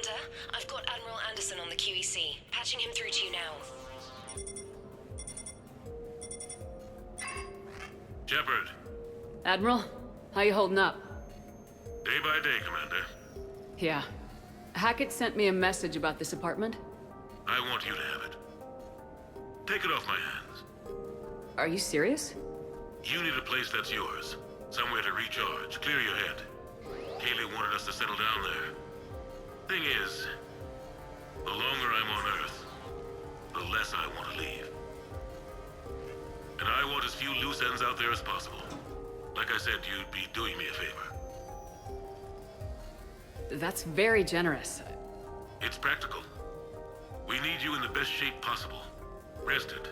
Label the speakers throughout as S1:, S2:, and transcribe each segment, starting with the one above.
S1: Commander, I've got Admiral Anderson on the QEC. Patching him through to you now.
S2: Shepard.
S3: Admiral, how you holding up?
S2: Day by day, Commander.
S3: Yeah. Hackett sent me a message about this apartment.
S2: I want you to have it. Take it off my hands.
S3: Are you serious?
S2: You need a place that's yours. Somewhere to recharge, clear your head. Kaylee wanted us to settle down there. Thing is, the longer I'm on Earth, the less I want to leave. And I want as few loose ends out there as possible. Like I said, you'd be doing me a favor.
S3: That's very generous.
S2: It's practical. We need you in the best shape possible. Rested.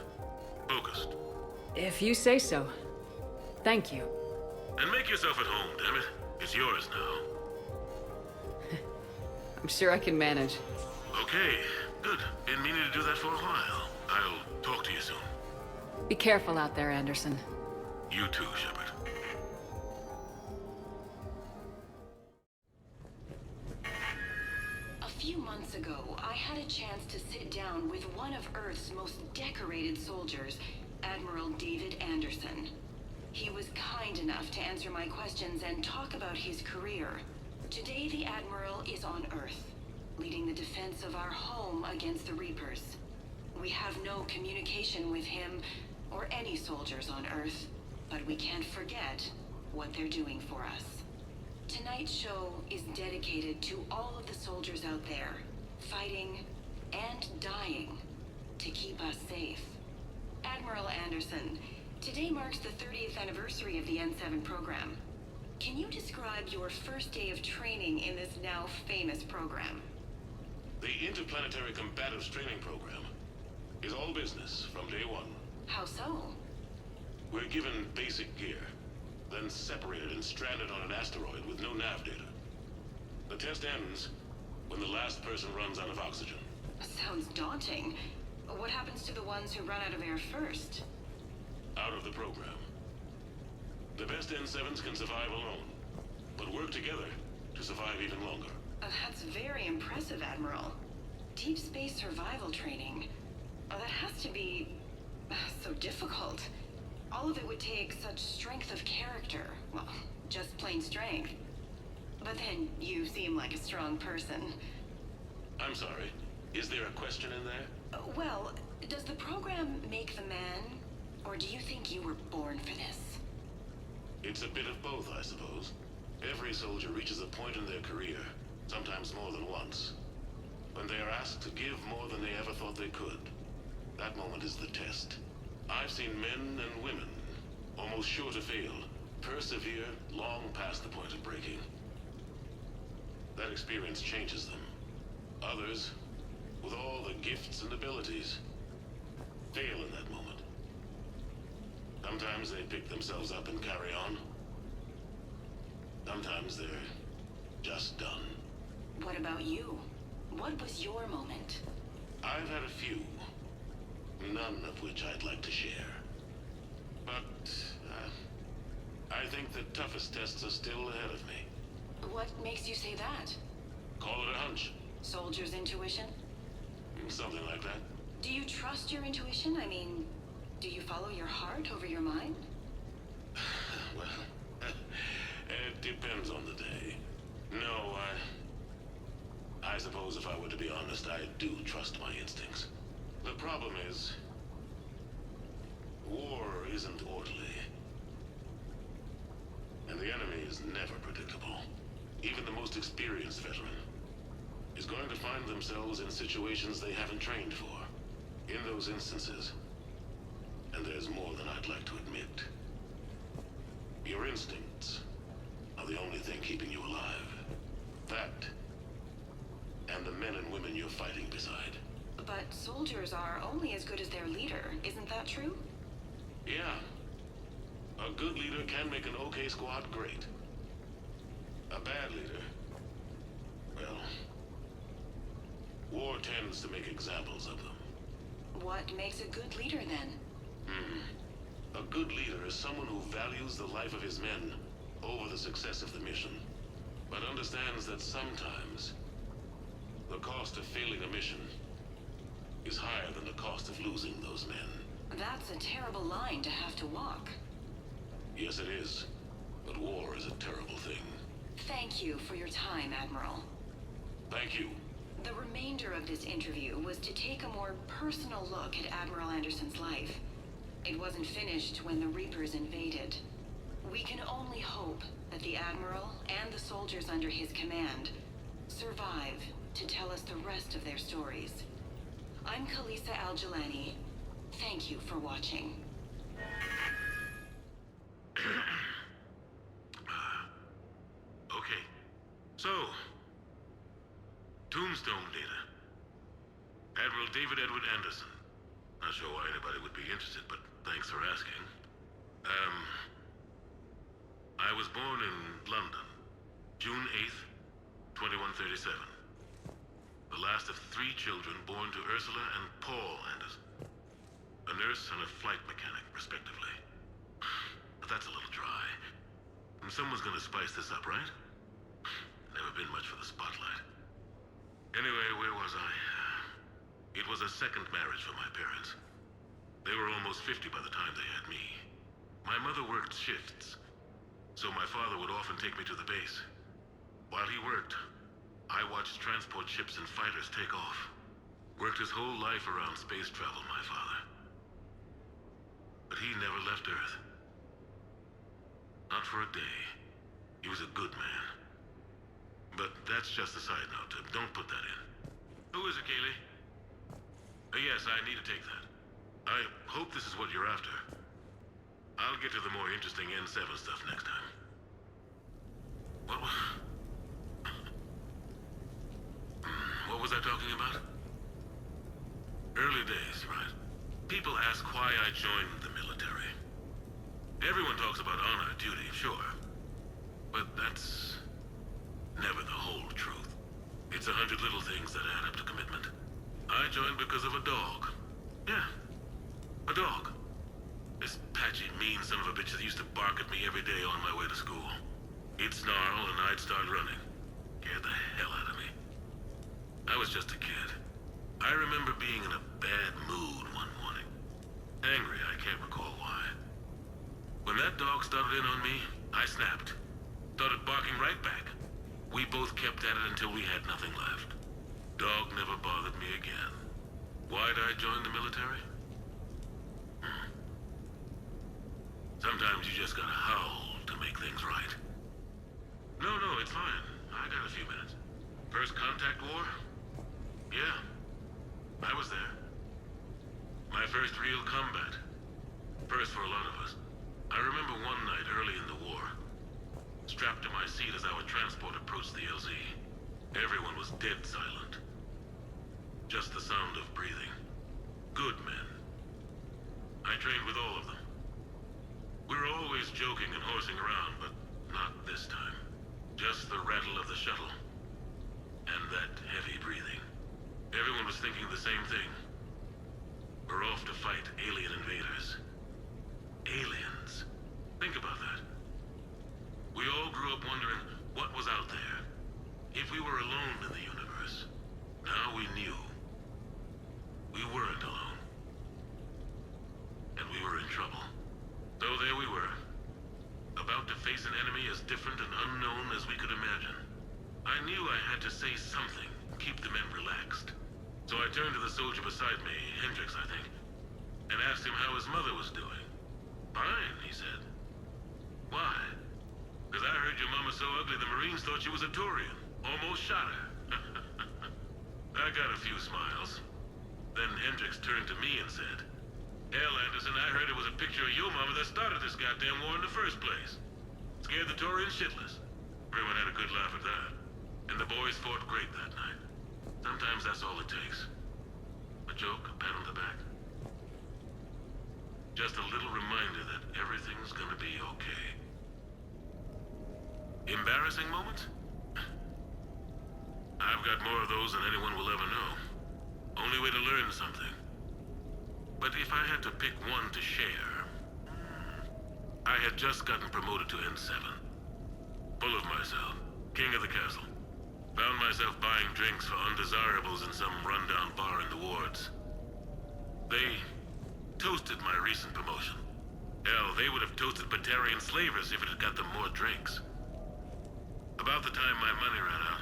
S2: Focused.
S3: If you say so. Thank you.
S2: And make yourself at home, damn it. It's yours now.
S3: I'm sure I can manage.
S2: Okay, good. Been meaning to do that for a while. I'll talk to you soon.
S3: Be careful out there, Anderson.
S2: You too, Shepard.
S4: A few months ago, I had a chance to sit down with one of Earth's most decorated soldiers, Admiral David Anderson. He was kind enough to answer my questions and talk about his career. Today, the Admiral is on Earth, leading the defense of our home against the Reapers. We have no communication with him or any soldiers on Earth, but we can't forget what they're doing for us. Tonight's show is dedicated to all of the soldiers out there, fighting and dying to keep us safe. Admiral Anderson, today marks the 30th anniversary of the N7 program. Can you describe your first day of training in this now famous program?
S2: The Interplanetary Combatives Training Program is all business from day one.
S4: How so?
S2: We're given basic gear, then separated and stranded on an asteroid with no nav data. The test ends when the last person runs out of oxygen.
S4: Sounds daunting. What happens to the ones who run out of air first?
S2: Out of the program. The best N7s can survive alone, but work together to survive even longer.
S4: That's very impressive, Admiral. Deep space survival training. That has to be so difficult. All of it would take such strength of character. Well, just plain strength. But then you seem like a strong person.
S2: I'm sorry. Is there a question in there?
S4: Well, does the program make the man? Or do you think you were born for this?
S2: It's a bit of both, I suppose. Every soldier reaches a point in their career, sometimes more than once, when they are asked to give more than they ever thought they could. That moment is the test. I've seen men and women, almost sure to fail, persevere long past the point of breaking. That experience changes them. Others, with all the gifts and abilities, fail in that moment. Sometimes they pick themselves up and carry on. Sometimes they're just done.
S4: What about you? What was your moment?
S2: I've had a few, none of which I'd like to share. But, I think the toughest tests are still ahead of me.
S4: What makes you say that?
S2: Call it a hunch.
S4: Soldier's intuition?
S2: Something like that.
S4: Do you trust your intuition? I mean, do you follow your heart over your mind?
S2: Well, it depends on the day. No, I suppose if I were to be honest, I do trust my instincts. The problem is, war isn't orderly. And the enemy is never predictable. Even the most experienced veteran is going to find themselves in situations they haven't trained for. In those instances, and there's more than I'd like to admit, your instincts are the only thing keeping you alive. That, and the men and women you're fighting beside.
S4: But soldiers are only as good as their leader, isn't that true?
S2: Yeah. A good leader can make an okay squad great. A bad leader, well, war tends to make examples of them.
S4: What makes a good leader, then?
S2: A good leader is someone who values the life of his men over the success of the mission, but understands that sometimes The cost of failing a mission is higher than the cost of losing those men.
S4: That's a terrible line to have to walk.
S2: Yes, it is. But war is a terrible thing.
S4: Thank you for your time, Admiral.
S2: Thank you.
S4: The remainder of this interview was to take a more personal look at Admiral Anderson's life. It wasn't finished when the Reapers invaded. We can only hope that the Admiral and the soldiers under his command survive to tell us the rest of their stories. I'm Khaleesa Al-Jilani. Thank you for watching.
S2: Okay. So, Tombstone data. Admiral David Edward Anderson. Not sure why anybody would be interested, but thanks for asking. I was born in London, June 8th, 2137. The last of 3 children born to Ursula and Paul Anderson. A nurse and a flight mechanic, respectively. But that's a little dry. And someone's gonna spice this up, right? Never been much for the spotlight. Anyway, where was I? It was a second marriage for my parents. They were almost 50 by the time they had me. My mother worked shifts, so my father would often take me to the base. While he worked, I watched transport ships and fighters take off. Worked his whole life around space travel, my father. But he never left Earth. Not for a day. He was a good man. But that's just a side note. Don't put that in. Who is it, Kaylee? Yes, I need to take that. I hope this is what you're after. I'll get to the more interesting N7 stuff next time. What was I talking about? Early days, right? People ask why I joined the military. Everyone talks about honor, duty, sure. But that's never the whole truth. It's 100 little things that add up to commitment. I joined because of a dog. Yeah, a dog. This patchy, mean son of a bitch that used to bark at me every day on my way to school. He'd snarl and I'd start running. Scared the hell out of me. I was just a kid. I remember being in a bad mood one morning. Angry, I can't recall why. When that dog started in on me, I snapped. Started barking right back. We both kept at it until we had nothing left. Dog never bothered me again. Why'd I join the military? Sometimes you just gotta howl to make things right. No, it's fine. I got a few minutes. First contact war? Yeah. I was there. My first real combat. First for a lot of us. I remember one night early in the war. Strapped to my seat as our transport approached the LZ. Everyone was dead silent. Just the sound of breathing. Good men. I trained with all of them. We were always joking and horsing around, but not this time. Just the rattle of the shuttle. And that heavy breathing. Everyone was thinking the same thing. We're off to fight alien invaders. Aliens. Think about that. We all grew up wondering what was out there. If we were alone in the universe. Now we knew. We weren't alone. And we were in trouble. So there we were. About to face an enemy as different and unknown as we could imagine. I knew I had to say something, keep the men relaxed. So I turned to the soldier beside me, Hendricks, I think, and asked him how his mother was doing. Fine, he said. Why? Because I heard your mama so ugly the Marines thought she was a Turian. Almost shot her. I got a few smiles. Then Hendricks turned to me and said, "Hell, Anderson, I heard it was a picture of your mama that started this goddamn war in the first place. Scared the Turians shitless." Everyone had a good laugh at that. And the boys fought great that night. Sometimes that's all it takes. A joke, a pat on the back. Just a little reminder that everything's gonna be okay. Embarrassing moments? I've got more of those than anyone will ever know. Only way to learn something. But if I had to pick one to share, I had just gotten promoted to N7. Full of myself, king of the castle. Found myself buying drinks for undesirables in some rundown bar in the wards. They toasted my recent promotion. Hell, they would have toasted batarian slavers if it had got them more drinks. About the time my money ran out,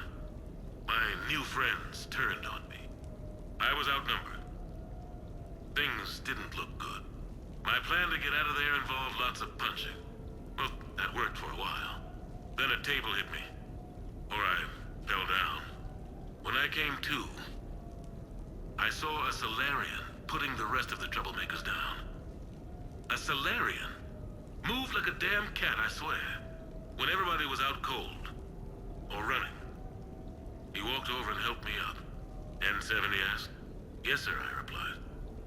S2: my new friends turned on me. I was outnumbered. Things didn't look good. My plan to get out of there involved lots of punching. Well, that worked for a while. Then a table hit me. Or I fell down. When I came to, I saw a Solarian putting the rest of the troublemakers down. A Solarian? Moved like a damn cat, I swear. When everybody was out cold. Or running. He walked over and helped me up. N7, he asked. Yes, sir, I replied.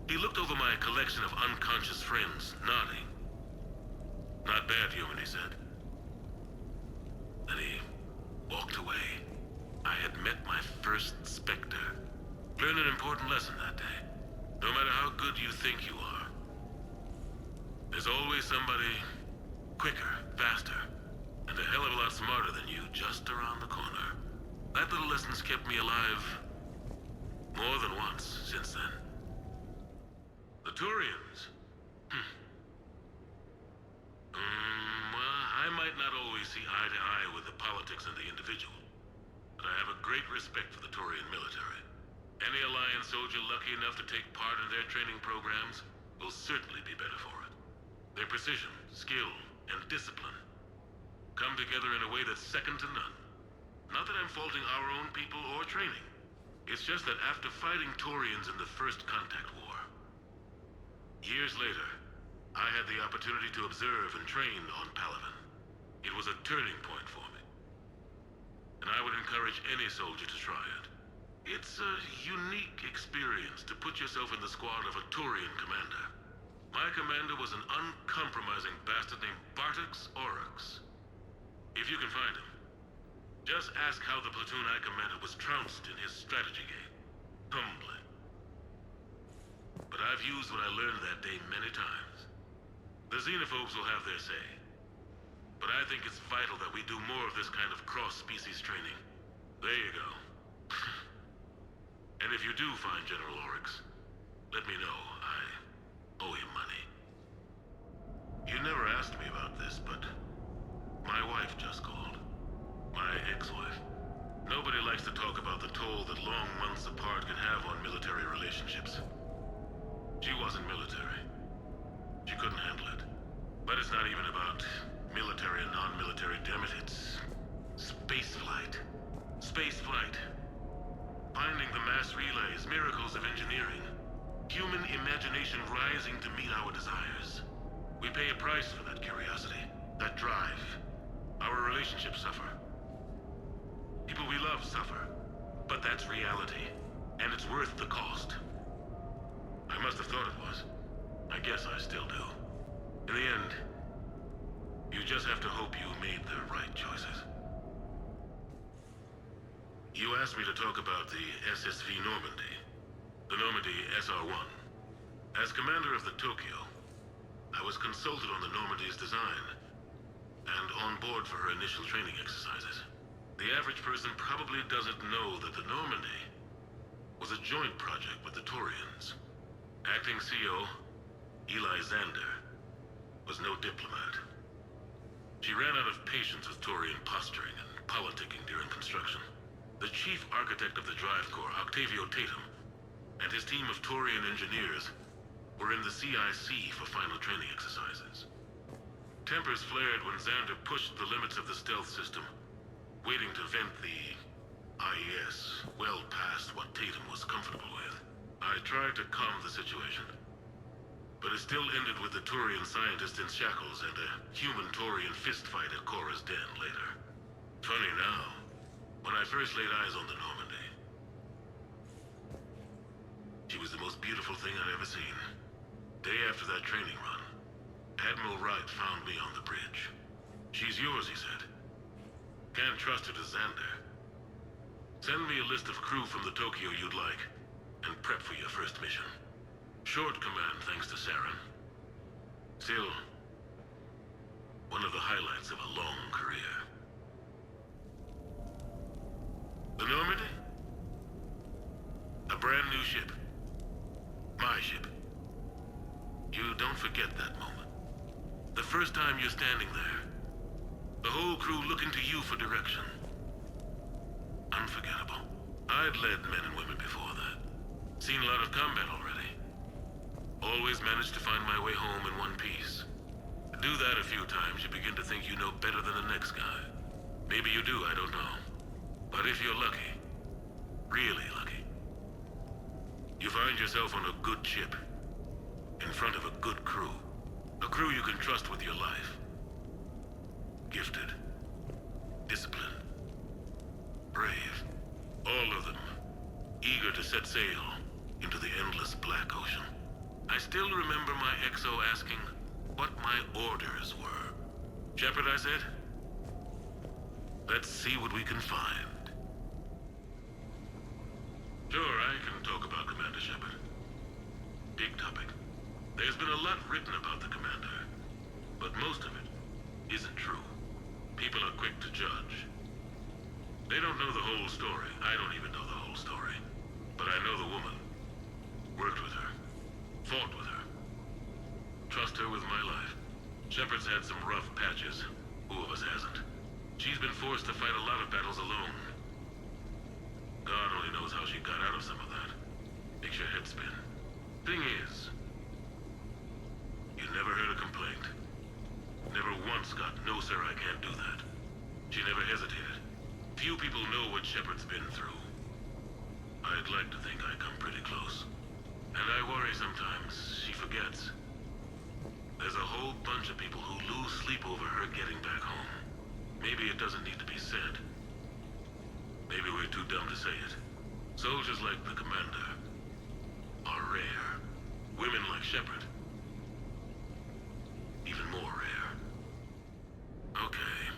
S2: He looked over my collection of unconscious friends, nodding. Not bad, human, he said. Then he walked away. I had met my first Spectre. Learned an important lesson that day. No matter how good you think you are, there's always somebody quicker, faster, and a hell of a lot smarter than you just around the corner. That little lesson's kept me alive more than once since then. The Turians. Well, I might not always see eye to eye with the politics and the individual, but I have a great respect for the Turian military. Any Alliance soldier lucky enough to take part in their training programs will certainly be better for it. Their precision, skill, and discipline come together in a way that's second to none. Not that I'm faulting our own people or training. It's just that after fighting Turians in the First Contact War, years later, I had the opportunity to observe and train on Palaven. It was a turning point for me. And I would encourage any soldier to try it. It's a unique experience to put yourself in the squad of a Turian commander. My commander was an uncompromising bastard named Bartix Oryx. If you can find him, just ask how the platoon I commanded was trounced in his strategy game. Humbling. But I've used what I learned that day many times. The xenophobes will have their say. But I think it's vital that we do more of this kind of cross-species training. There you go. And if you do find General Oryx, let me know. I owe him money. You never asked me about this, but my wife just called. My ex-wife. Nobody likes to talk about the toll that long months apart can have on military relationships. She wasn't military. She couldn't handle it. But it's not even about military and non-military, damn it. It's spaceflight. Spaceflight. Finding the mass relays, miracles of engineering. Human imagination rising to meet our desires. We pay a price for that curiosity, that drive. Our relationships suffer. People we love suffer. But that's reality, and it's worth the cost. I must have thought it was. I guess I still do. In the end, you just have to hope you made the right choices. You asked me to talk about the SSV Normandy. The Normandy SR-1. As commander of the Tokyo, I was consulted on the Normandy's design, and on board for her initial training exercises. The average person probably doesn't know that the Normandy was a joint project with the Turians. Acting CO, Eli Xander, was no diplomat. She ran out of patience with Turian posturing and politicking during construction. The chief architect of the Drive Corps, Octavio Tatum, and his team of Turian engineers were in the CIC for final training exercises. Tempers flared when Xander pushed the limits of the stealth system, waiting to vent the IES well past what Tatum was comfortable with. I tried to calm the situation, but it still ended with the Turian scientist in shackles and a human Turian fistfight at Korra's den later. Funny now, when I first laid eyes on the Normandy, she was the most beautiful thing I'd ever seen. Day after that training run, Admiral Wright found me on the bridge. She's yours, he said. Can't trust her to Xander. Send me a list of crew from the Tokyo you'd like, and prep for your first mission. Short command thanks to Saren. Still, one of the highlights of a long career. The Normandy? A brand new ship. My ship. You don't forget that moment. The first time you're standing there. The whole crew looking to you for direction. Unforgettable. I'd led men and women before that. Seen a lot of combat already. Always managed to find my way home in one piece. Do that a few times, you begin to think you know better than the next guy. Maybe you do, I don't know. But if you're lucky, really lucky, you find yourself on a good ship, in front of a good crew. A crew you can trust with your life. Gifted. Disciplined. Brave. All of them. Eager to set sail into the endless black ocean. I still remember my XO asking what my orders were. Shepard, I said. Let's see what we can find. Sure, I can talk about Commander Shepard. Big topic. There's been a lot written about the Commander, but most of it isn't true. People are quick to judge. They don't know the whole story. I don't even know the whole story. But I know the woman. Worked with her. Fought with her. Trust her with my life. Shepard's had some rough patches. Who of us hasn't? She's been forced to fight a lot of battles alone. God only knows how she got out of some of that. Makes your head spin. Thing is, you never heard a complaint. Never once got, no sir, I can't do that. She never hesitated. Few people know what Shepard's been through. I'd like to think I come pretty close. And I worry sometimes she forgets. There's a whole bunch of people who lose sleep over her getting back home. Maybe it doesn't need to be said. Maybe we're too dumb to say it. Soldiers like the Commander are rare. Women like Shepard, even more rare. Okay.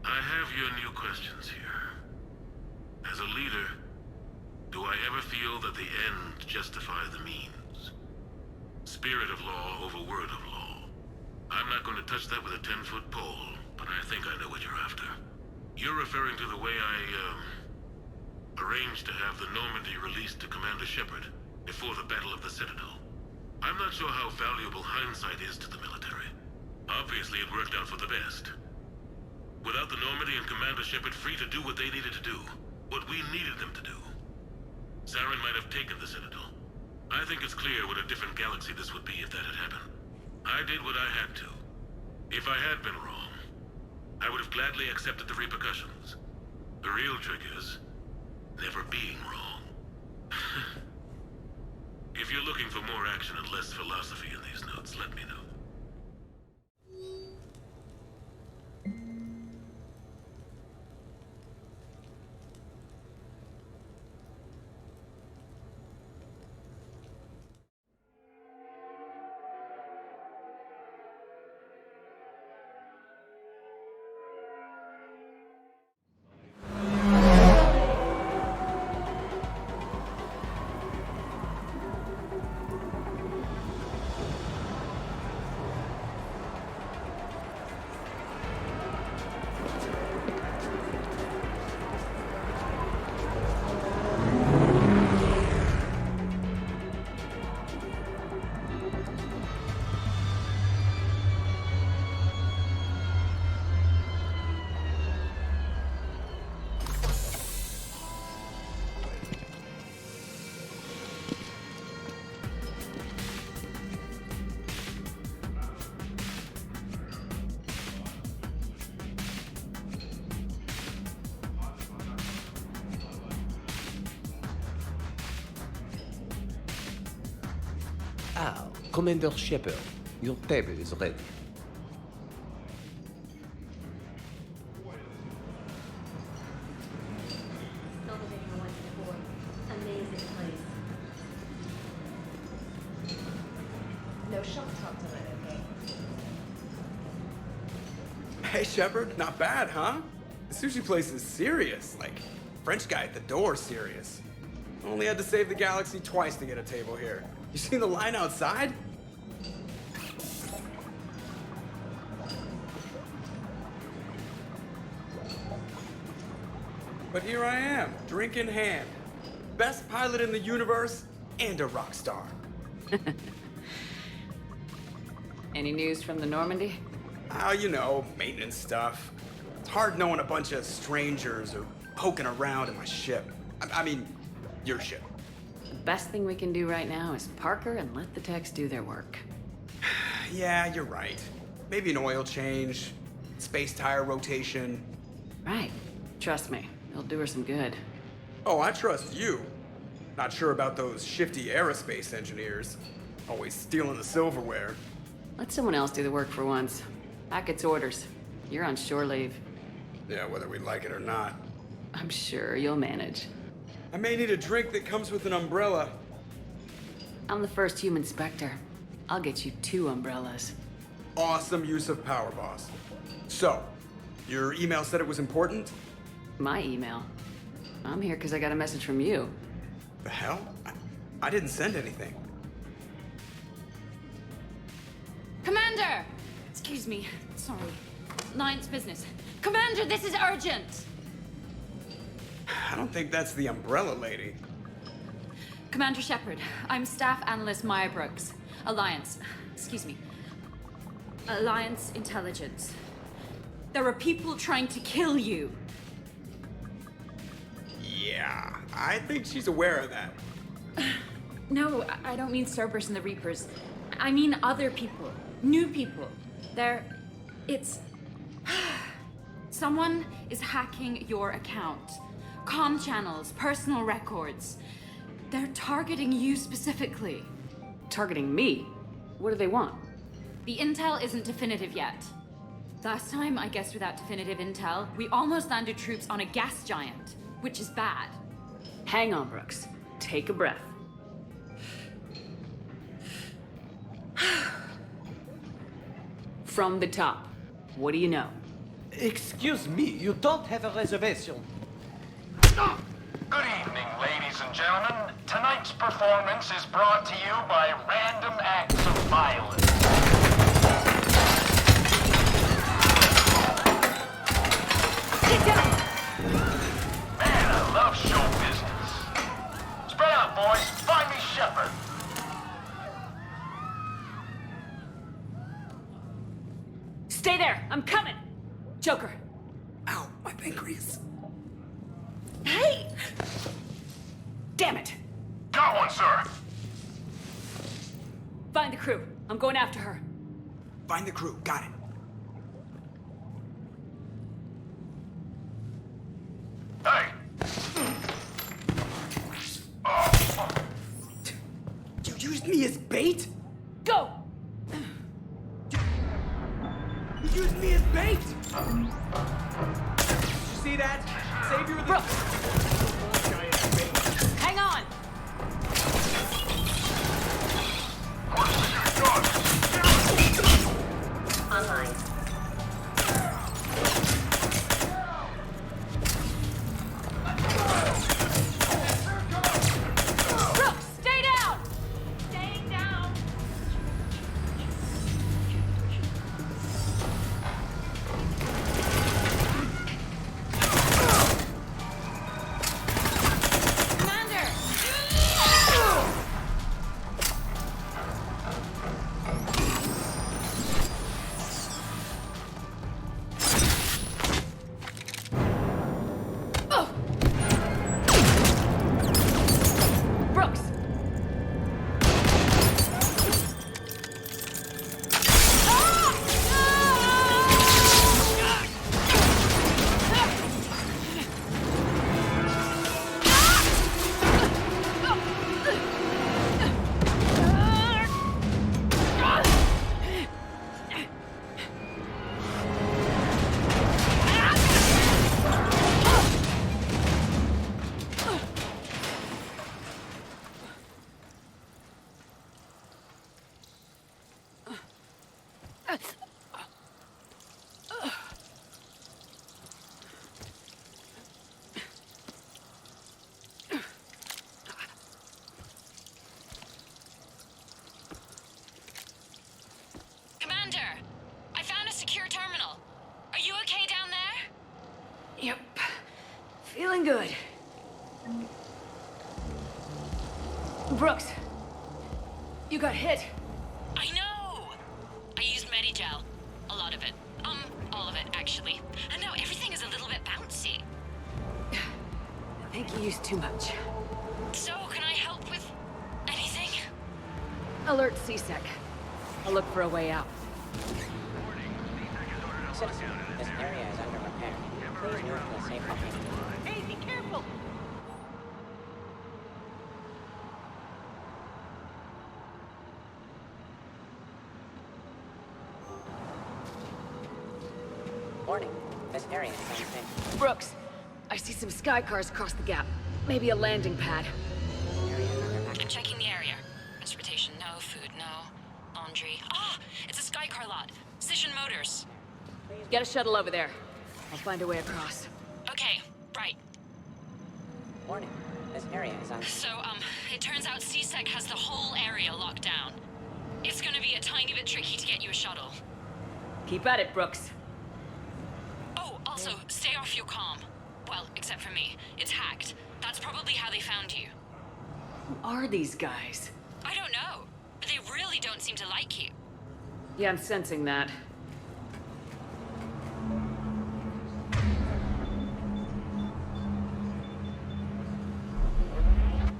S2: I have your new questions here. As a leader, do I ever feel that the end justify the means? Spirit of law over word of law. I'm not going to touch that with a 10-foot pole, but I think I know what you're after. You're referring to the way I, arranged to have the Normandy released to Commander Shepard before the Battle of the Citadel. I'm not sure how valuable hindsight is to the military. Obviously, it worked out for the best. Without the Normandy and Commander Shepard free to do what they needed to do, what we needed them to do, Saren might have taken the Citadel. I think it's clear what a different galaxy this would be if that had happened. I did what I had to. If I had been wrong, I would have gladly accepted the repercussions. The real trick is never being wrong. If you're looking for more action and less philosophy in these notes, let me know.
S5: Ah, Commander Shepard, your table is ready.
S6: Not the thing I went before. Amazing place. No shock talk tonight, okay?
S7: Hey, Shepard, not bad, huh? The sushi place is serious. Like, French guy at the door serious. Only had to save the galaxy twice to get a table here. You seen the line outside? But here I am, drink in hand. Best pilot in the universe and a rock star.
S3: Any news from the Normandy?
S7: Oh, you know, maintenance stuff. It's hard knowing a bunch of strangers or poking around in my ship. I mean, your ship.
S3: The best thing we can do right now is park her and let the techs do their work.
S7: Yeah, you're right. Maybe an oil change, space tire rotation.
S3: Right. Trust me, it'll do her some good.
S7: Oh, I trust you. Not sure about those shifty aerospace engineers. Always stealing the silverware.
S3: Let someone else do the work for once. Hackett's orders. You're on shore leave.
S7: Yeah, whether we like it or not.
S3: I'm sure you'll manage.
S7: I may need a drink that comes with an umbrella.
S3: I'm the first human Spectre. I'll get you 2 umbrellas.
S7: Awesome use of power, boss. So, your email said it was important?
S3: My email. I'm here because I got a message from you.
S7: The hell? I didn't send anything.
S8: Commander! Excuse me. Sorry. Ninth business. Commander, this is urgent!
S7: I don't think that's the umbrella lady.
S8: Commander Shepard, I'm Staff Analyst Maya Brooks. Alliance. Excuse me. Alliance Intelligence. There are people trying to kill you.
S7: Yeah, I think she's aware of that.
S8: No, I don't mean Cerberus and the Reapers. I mean other people. New people. It's... Someone is hacking your account. Comm channels, personal records. They're targeting you specifically.
S3: Targeting me? What do they want?
S8: The intel isn't definitive yet. Last time, I guess without definitive intel, we almost landed troops on a gas giant, which is bad.
S3: Hang on, Brooks. Take a breath. From the top, what do you know?
S5: Excuse me, you don't have a reservation.
S9: Good evening, ladies and gentlemen. Tonight's performance is brought to you by random acts of violence.
S8: Get down!
S9: Man, I love show business. Spread out, boys. Find me Shepard.
S3: Stay there! I'm coming! Joker!
S7: Ow, my pancreas.
S3: Hey! Damn it!
S9: Got one, sir.
S3: Find the crew. I'm going after her.
S7: Find the crew, got it.
S9: Hey.
S7: You used me as bait?
S3: Go!
S7: You used me as bait? Did you see that? Savior of the...
S3: Brooks!
S7: Giant bait.
S3: Hang on!
S1: Online.
S8: Brooks, stay down! Staying down! Commander!
S3: Brooks!
S8: Commander! I found a secure terminal. Are you okay down there?
S3: Yep. Feeling good. Brooks, you got hit.
S8: I know! I used Medigel. A lot of it. All of it, actually. And now everything is a little bit bouncy.
S3: I think you used too much.
S8: So, can I help with anything?
S3: Alert CSEC. I'll look for a way out.
S10: Citizen, this area is under repair. Please move to a safe location.
S8: Hey, be careful!
S10: Warning, this area is unsafe.
S3: Brooks, I see some sky cars across the gap. Maybe a landing pad.
S10: Area is under
S8: I'm checking the area. Transportation, no. Food, no. Laundry. Ah! It's a sky car lot. Cision Motors.
S3: Get a shuttle over there. I'll find a way across.
S8: Okay, right.
S10: Warning, this area is unsafe.
S8: So, it turns out CSEC has the whole area locked down. It's gonna be a tiny bit tricky to get you a shuttle.
S3: Keep at it, Brooks.
S8: Oh, also, stay off your comm. Well, except for me. It's hacked. That's probably how they found you.
S3: Who are these guys?
S8: I don't know. But they really don't seem to like you.
S3: Yeah, I'm sensing that.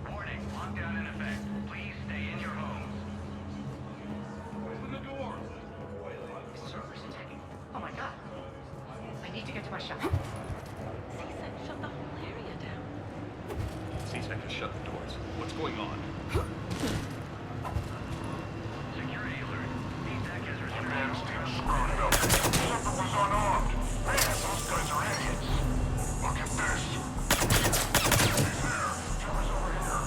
S9: Warning, lockdown in effect. Please stay in your homes. Open the door.
S11: Servers attacking. Oh my god. I need to get to my shop. CSEC shut the whole area down.
S12: CSEC has shut the doors. What's going on?
S9: Security alert. CSEC has restricted
S13: Man's team screwed it up. Shepard was unarmed. Man, those guys are idiots. Look at this. He's there. Trevor's over here.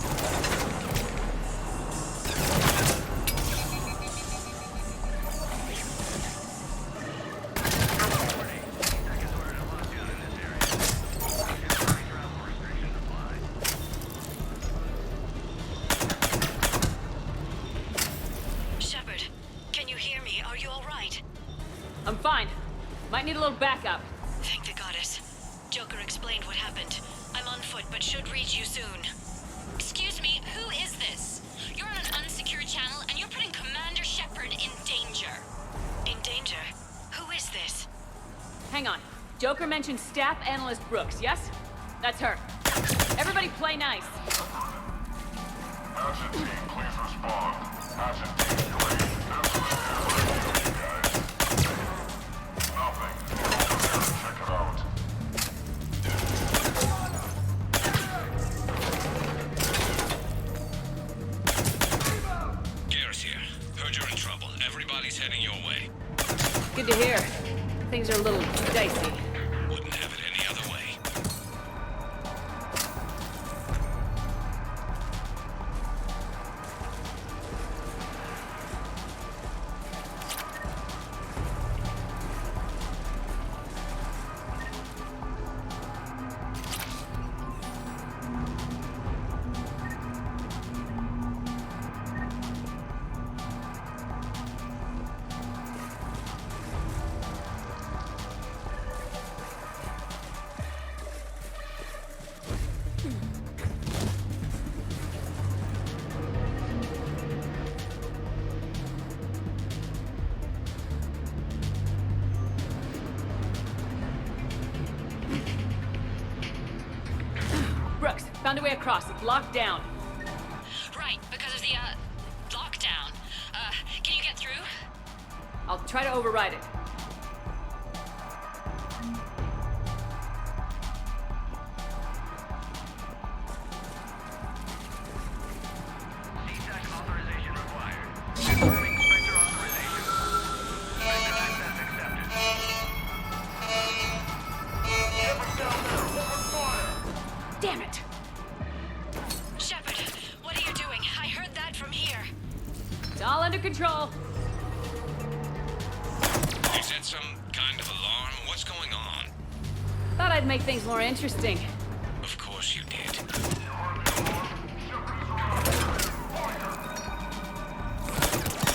S1: Shepard, can you hear me? Are you all right?
S3: I'm fine. Might need a little backup.
S1: Thank the goddess. Joker explained what happened. I'm on foot, but should reach you soon.
S8: Excuse me, who is this? You're on an unsecured channel, and you're putting Commander Shepard in danger.
S1: In danger? Who is this?
S3: Hang on. Joker mentioned Staff Analyst Brooks, yes? That's her. Everybody play nice.
S13: Acid team, please respond. Acid team, you ready? Absolutely. Guys. Nothing. Check it out.
S14: Garrett's here. Heard you're in trouble. Everybody's heading your way.
S3: Good to hear. Things are a little dicey.
S14: Wouldn't have it any other way.
S3: Brooks, found a way across. It's locked down.
S8: Right, because of the, lockdown. Can you get through?
S3: I'll try to override it.
S9: CSEC authorization required. Confirming Spectre authorization. Spectre access accepted.
S13: Shepard's down there. Open fire.
S3: Damn it!
S1: Shepard, what are you doing? I heard that from here.
S3: It's all under control.
S14: You set some kind of alarm? What's going on?
S3: Thought I'd make things more interesting.
S14: Of course you did.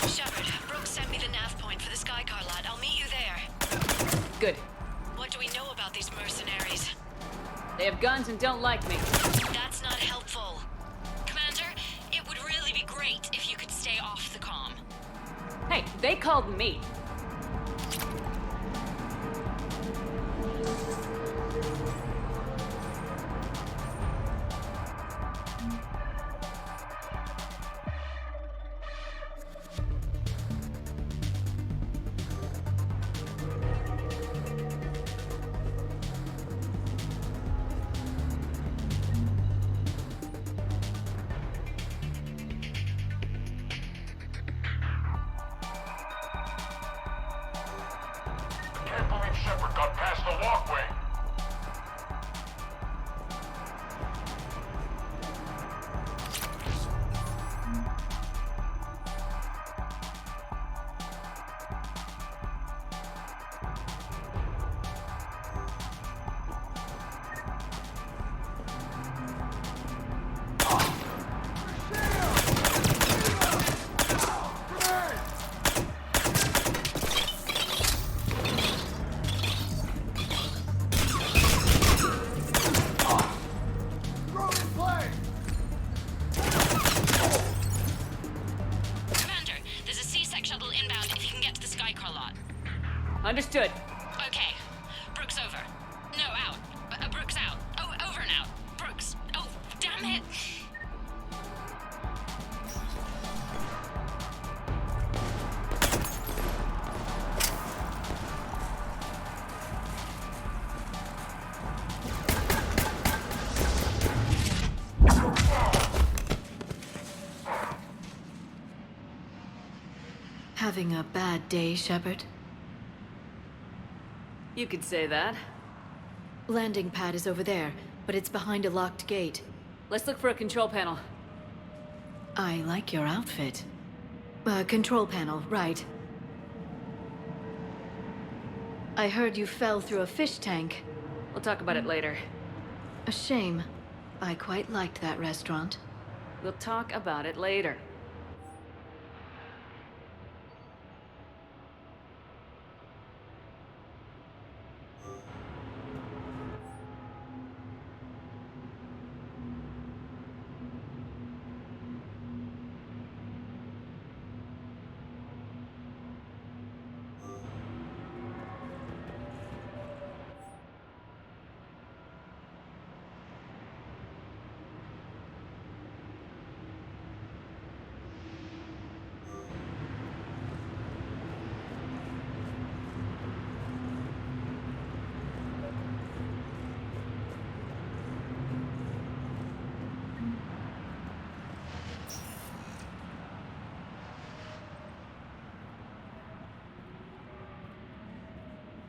S1: Shepard, Brooks sent me the nav point for the sky car lot. I'll meet you there.
S3: Good.
S1: What do we know about these mercenaries?
S3: They have guns and don't like me.
S1: That's not helpful. Commander, it would really be great if you could stay off the comm.
S3: Hey, they called me.
S13: Can't believe Shepard got past the walkway.
S1: Commander, there's a C-Sec shuttle inbound if you can get to the Skycar lot.
S3: Understood.
S1: Okay. Brooks over. No, out. Brooks out. Oh, over and out. Brooks. Oh, damn it.
S4: Having a bad day, Shepard?
S3: You could say that.
S4: Landing pad is over there, but it's behind a locked gate.
S3: Let's look for a control panel.
S4: I like your outfit. Control panel, right. I heard you fell through a fish tank.
S3: We'll talk about it later.
S4: A shame. I quite liked that restaurant.
S3: We'll talk about it later.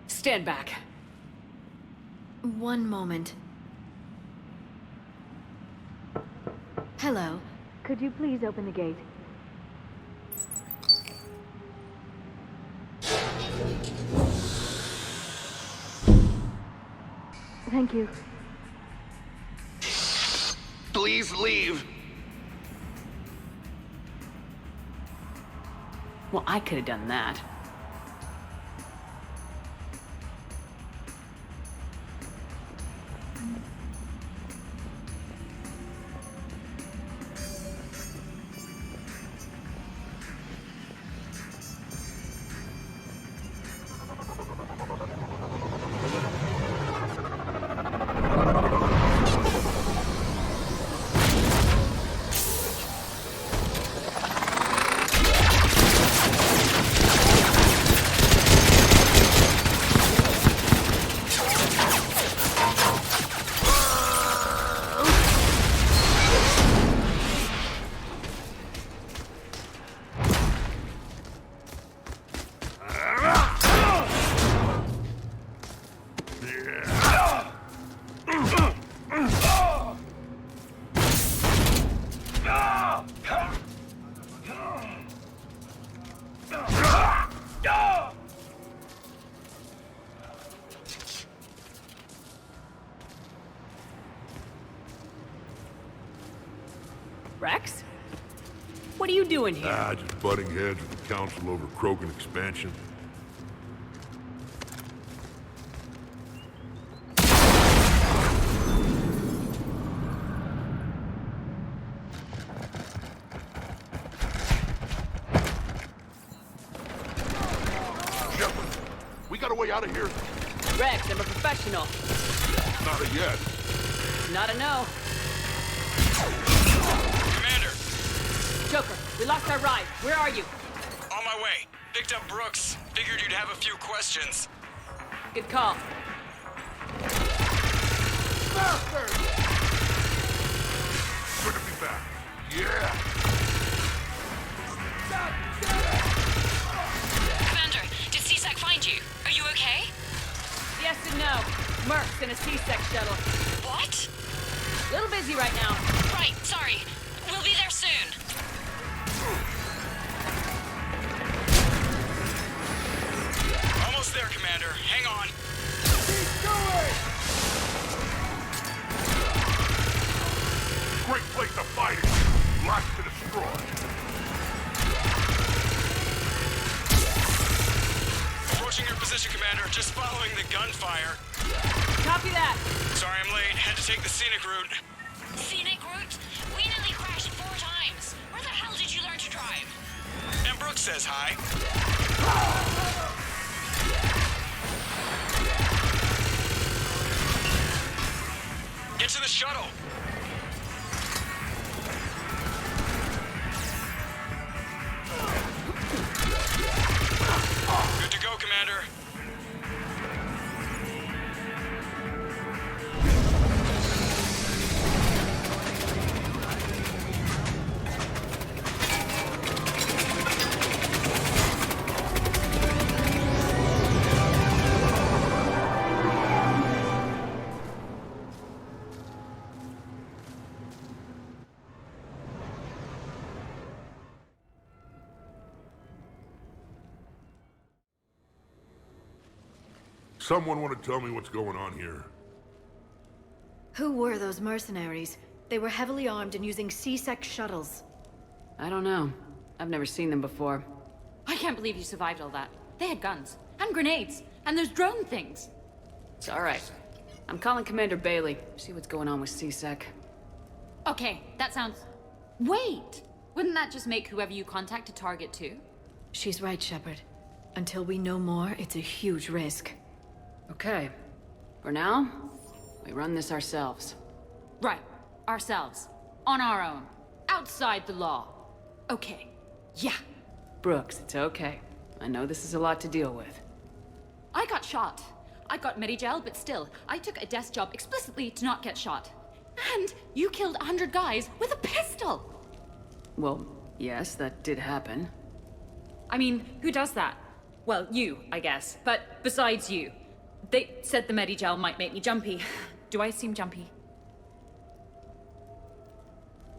S3: Stand back.
S4: One moment. Hello. Could you please open the gate? Thank you.
S15: Please leave.
S3: Well, I could have done that. Rex? What are you doing here?
S13: Just butting heads with the council over Krogan expansion. We got a way out of here?
S3: Rex, I'm a professional.
S13: Not a yes.
S3: Not a no.
S14: Commander!
S3: Joker, we lost our ride. Where are you?
S14: On my way. Picked up Brooks. Figured you'd have a few questions.
S3: Good call.
S13: Bastard! Good to be back. Yeah!
S1: Commander, did CSAC find you? Are you okay?
S3: Yes and no. Merc's in a C-Sec shuttle.
S1: What?
S3: Little busy right now.
S1: Right, sorry. We'll be there soon.
S14: Almost there, Commander. Hang on.
S13: Keep going! Great place to fight it. Lots to destroy.
S14: Approaching your position, Commander. Just following the gunfire.
S3: Copy that.
S14: Sorry I'm late. Had to take the scenic route.
S1: Scenic route? We nearly crashed 4 times. Where the hell did you learn to drive?
S14: And Brooks says hi. Get to the shuttle. Good to go, Commander.
S13: Someone want to tell me what's going on here?
S6: Who were those mercenaries? They were heavily armed and using C-Sec shuttles.
S3: I don't know. I've never seen them before.
S8: I can't believe you survived all that. They had guns, and grenades, and those drone things.
S3: It's all right. I'm calling Commander Bailey. See what's going on with C-Sec.
S8: Okay, that sounds... Wait! Wouldn't that just make whoever you contact a target too?
S6: She's right, Shepard. Until we know more, it's a huge risk.
S3: Okay. For now, we run this ourselves.
S8: Right. Ourselves. On our own. Outside the law. Okay. Yeah.
S3: Brooks, it's okay. I know this is a lot to deal with.
S8: I got shot. I got Medi-gel, but still, I took a desk job explicitly to not get shot. And you killed 100 guys with a pistol!
S3: Well, yes, that did happen.
S8: I mean, who does that? Well, you, I guess. But besides you. They said the Medi-gel might make me jumpy. Do I seem jumpy?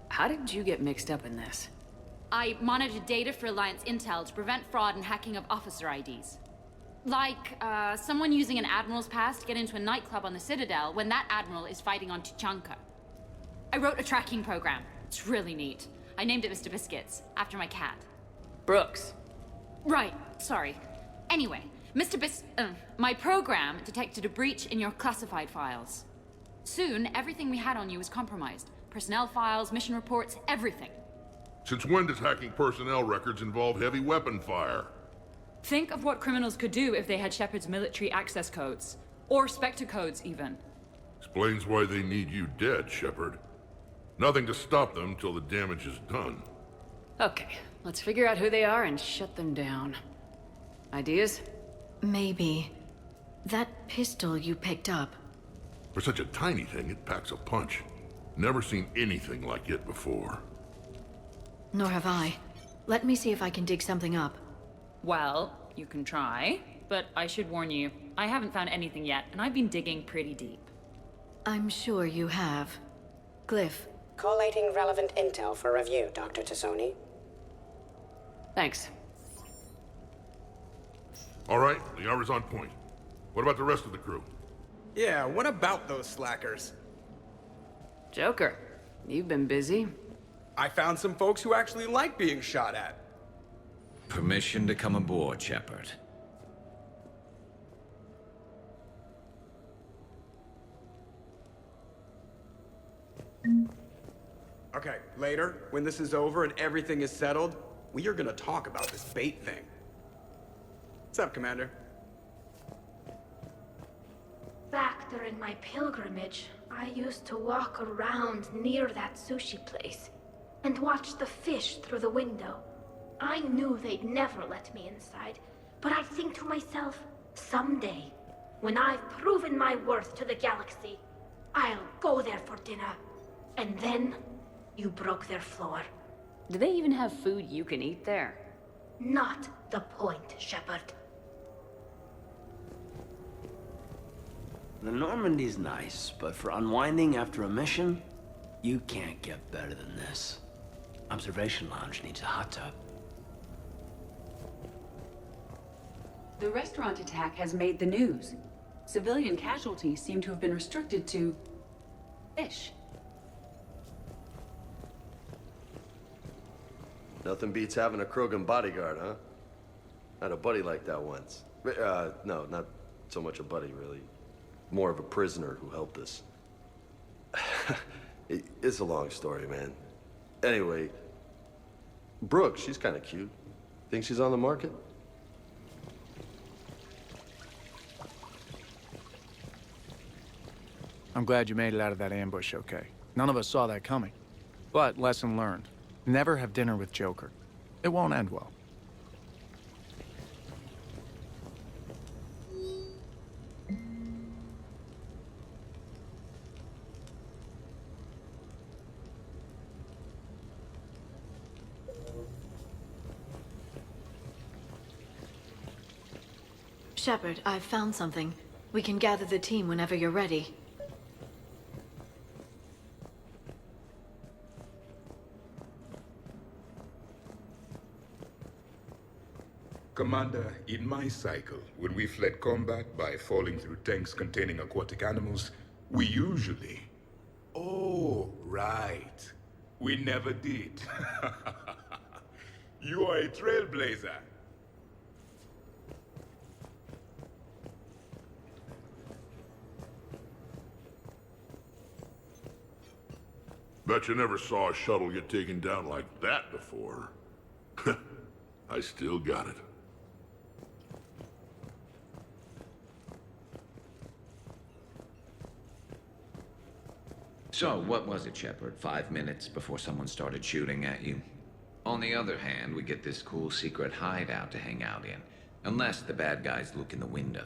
S3: How did you get mixed up in this?
S8: I monitored data for Alliance intel to prevent fraud and hacking of officer IDs. Like, someone using an Admiral's pass to get into a nightclub on the Citadel when that Admiral is fighting on Tuchanka. I wrote a tracking program. It's really neat. I named it Mr. Biscuits, after my cat.
S3: Brooks.
S8: Right, sorry. Anyway, my program detected a breach in your classified files. Soon, everything we had on you was compromised. Personnel files, mission reports, everything.
S13: Since when does hacking personnel records involve heavy weapon fire?
S8: Think of what criminals could do if they had Shepard's military access codes. Or Spectre codes, even.
S13: Explains why they need you dead, Shepard. Nothing to stop them till the damage is done.
S3: Okay, let's figure out who they are and shut them down. Ideas?
S6: Maybe. That pistol you picked up.
S13: For such a tiny thing, it packs a punch. Never seen anything like it before.
S6: Nor have I. Let me see if I can dig something up.
S8: Well, you can try, but I should warn you, I haven't found anything yet, and I've been digging pretty deep.
S6: I'm sure you have. Glyph.
S10: Collating relevant intel for review, Dr. Tassoni.
S3: Thanks.
S13: All right, the hour's on point. What about the rest of the crew?
S7: Yeah, what about those slackers?
S3: Joker, you've been busy.
S7: I found some folks who actually like being shot at.
S16: Permission to come aboard, Shepard.
S7: Okay, later, when this is over and everything is settled, we are gonna talk about this bait thing. What's up, Commander?
S17: factor in my pilgrimage, I used to walk around near that sushi place and watch the fish through the window. I knew they'd never let me inside, but I'd think to myself, someday, when I've proven my worth to the galaxy, I'll go there for dinner. And then, you broke their floor.
S3: Do they even have food you can eat there?
S17: Not the point, Shepard.
S18: The Normandy's nice, but for unwinding after a mission, you can't get better than this. Observation Lounge needs a hot tub.
S19: The restaurant attack has made the news. Civilian casualties seem to have been restricted to fish.
S20: Nothing beats having a Krogan bodyguard, huh? I had a buddy like that once. No, not so much a buddy, really. More of a prisoner who helped us. It's a long story, man. Anyway, Brooke, she's kind of cute. Think she's on the market?
S21: I'm glad you made it out of that ambush okay. None of us saw that coming. But lesson learned. Never have dinner with Joker. It won't end well.
S6: Shepard, I've found something. We can gather the team whenever you're ready.
S22: Commander, in my cycle, when we fled combat by falling through tanks containing aquatic animals, we usually... Oh, right. We never did. You are a trailblazer.
S13: Bet you never saw a shuttle get taken down like that before. I still got it.
S16: So, what was it, Shepard? 5 minutes before someone started shooting at you? On the other hand, we get this cool secret hideout to hang out in. Unless the bad guys look in the window.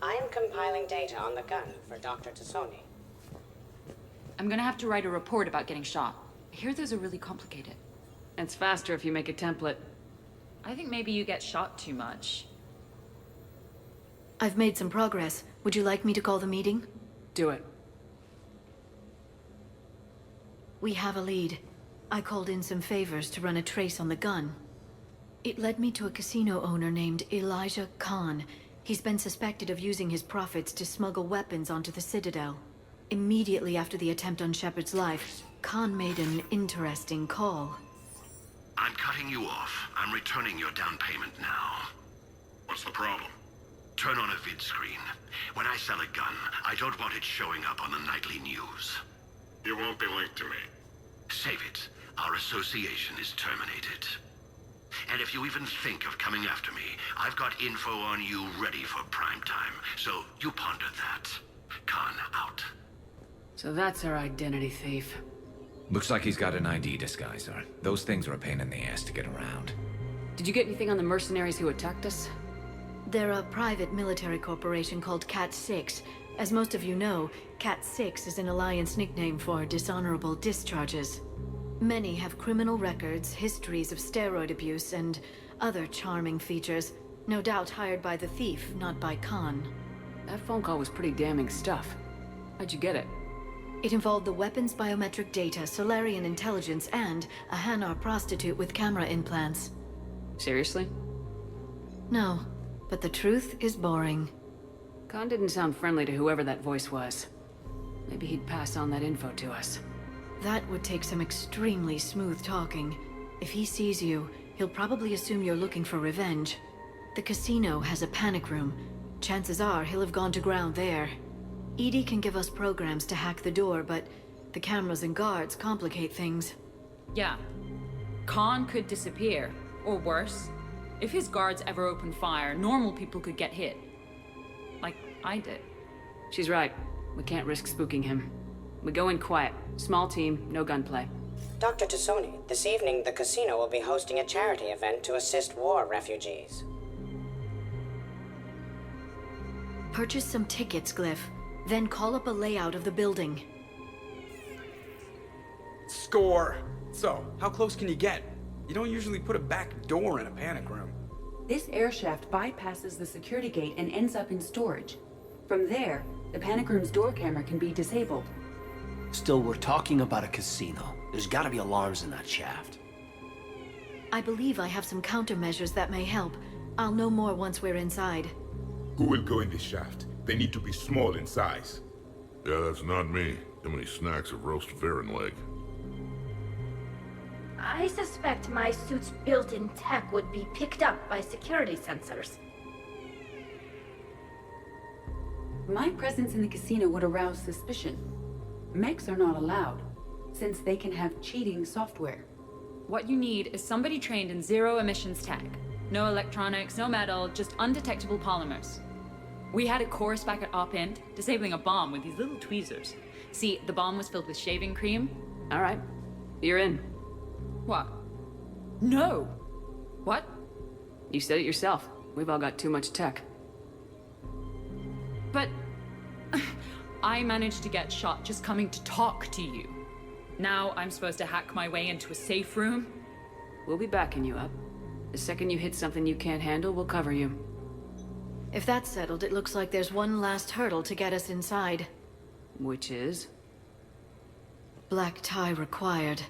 S10: I am compiling data on the gun for Dr. Tassoni.
S8: I'm gonna have to write a report about getting shot. I hear those are really complicated.
S3: It's faster if you make a template.
S8: I think maybe you get shot too much.
S6: I've made some progress. Would you like me to call the meeting?
S3: Do it.
S6: We have a lead. I called in some favors to run a trace on the gun. It led me to a casino owner named Elijah Khan. He's been suspected of using his profits to smuggle weapons onto the Citadel. Immediately after the attempt on Shepard's life, Khan made an interesting call.
S2: I'm cutting you off. I'm returning your down payment now. What's the problem? Turn on a vid screen. When I sell a gun, I don't want it showing up on the nightly news. You won't be linked to me. Save it. Our association is terminated. And if you even think of coming after me, I've got info on you ready for prime time. So you ponder that. Khan out.
S3: So that's our identity thief.
S16: Looks like he's got an ID disguiser. Those things are a pain in the ass to get around.
S3: Did you get anything on the mercenaries who attacked us?
S6: They're a private military corporation called Cat 6. As most of you know, Cat 6 is an Alliance nickname for dishonorable discharges. Many have criminal records, histories of steroid abuse, and other charming features. No doubt hired by the thief, not by Khan.
S3: That phone call was pretty damning stuff. How'd you get it?
S6: It involved the weapons biometric data, Solarian intelligence, and a Hanar prostitute with camera implants.
S3: Seriously?
S6: No, but the truth is boring.
S3: Khan didn't sound friendly to whoever that voice was. Maybe he'd pass on that info to us.
S6: That would take some extremely smooth talking. If he sees you, he'll probably assume you're looking for revenge. The casino has a panic room. Chances are he'll have gone to ground there. EDI can give us programs to hack the door, but The cameras and guards complicate things.
S8: Yeah. Khan could disappear. Or worse, if his guards ever opened fire, normal people could get hit. Like I did.
S5: She's right. We can't risk spooking him. We go in quiet. Small team, no gunplay.
S10: Dr. Tassoni, this evening the casino will be hosting a charity event to assist war refugees.
S6: Purchase some tickets, Glyph. Then call up a layout of the building.
S7: Score! So, how close can you get? You don't usually put a back door in a panic room.
S19: This air shaft bypasses the security gate and ends up in storage. From there, the panic room's door camera can be disabled.
S18: Still, we're talking about a casino. There's gotta be alarms in that shaft.
S6: I believe I have some countermeasures that may help. I'll know more once we're inside.
S22: Who will go in this shaft? They need to be small in size.
S13: Yeah, that's not me. Too many snacks of roast Varan leg.
S17: I suspect my suit's built-in tech would be picked up by security sensors.
S19: My presence in the casino would arouse suspicion. Mechs are not allowed, since they can have cheating software.
S8: What you need is somebody trained in zero emissions tech. No electronics, no metal, just undetectable polymers. We had a course back at Op End, disabling a bomb with these little tweezers. See, the bomb was filled with shaving cream.
S5: All right. You're in.
S8: What? No! What?
S5: You said it yourself. We've all got too much tech.
S8: But... I managed to get shot just coming to talk to you. Now I'm supposed to hack my way into a safe room?
S5: We'll be backing you up. The second you hit something you can't handle, we'll cover you.
S6: If that's settled, it looks like there's one last hurdle to get us inside.
S5: Which is?
S6: Black tie required.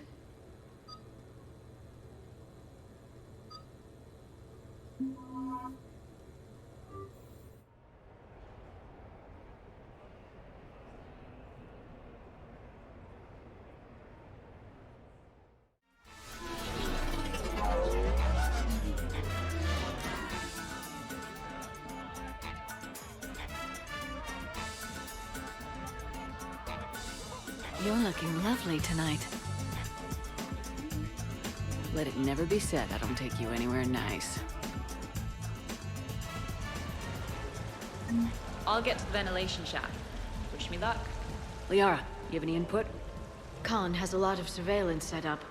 S6: You're looking lovely tonight.
S5: Let it never be said I don't take you anywhere nice.
S8: I'll get to the ventilation shaft. Wish me luck.
S5: Liara, you have any input?
S6: Khan has a lot of surveillance set up.